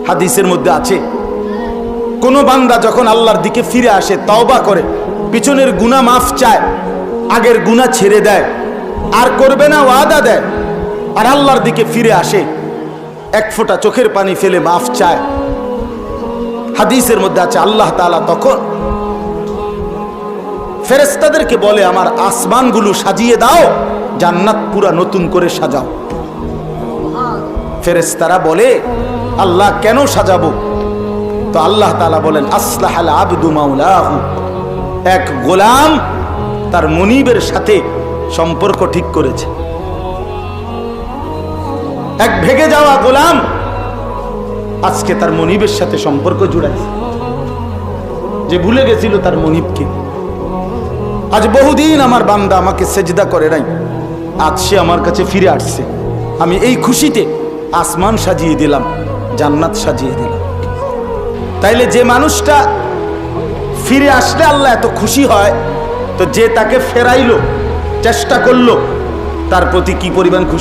হাদিসের মধ্যে আছে, কোন বান্দা যখন আল্লাহর দিকে ফিরে আসে, তওবা করে, পিছনের গুনাহ মাফ চায়, আগের গুনাহ ছেড়ে দেয়, আর করবে না ওয়াদা দেয়, আর আল্লাহর দিকে ফিরে আসে, এক ফোঁটা চোখের পানি ফেলে মাফ চায়, হাদিসের মধ্যে আছে আল্লাহ তাআলা তখন ফেরেশতাদেরকে বলে, আমার আসমানগুলো সাজিয়ে দাও, জান্নাত পুরা নতুন করে সাজাও। ফেরেশতারা বলে, আল্লাহ কেন সাজাবো? তো আল্লাহ তাআলা বলেন, আসলাহাল আবদু মাওলাহু, এক গোলাম তার মুনিবের সাথে সম্পর্ক ঠিক করেছে। এক ভেগে যাওয়া গোলাম আজকে তার মুনিবের সাথে সম্পর্ক জুড়াইছে, যে ভুলে গেছিল তার মুনিবকে। আজ বহুদিন আমার বান্দা আমাকে সেজদা করে নাই, আজ সে আমার কাছে ফিরে আসছে, আমি এই খুশিতে আসমান সাজিয়ে দিলাম, জান্নাত সাজিয়ে দিলাম। তাইলে যে মানুষটা ফিরে আসলে আল্লাহ এত খুশি হয়, তো যে তাকে ফেরাইলো, চেষ্টা করলো, তার প্রতি কি পরিমাণ খুশি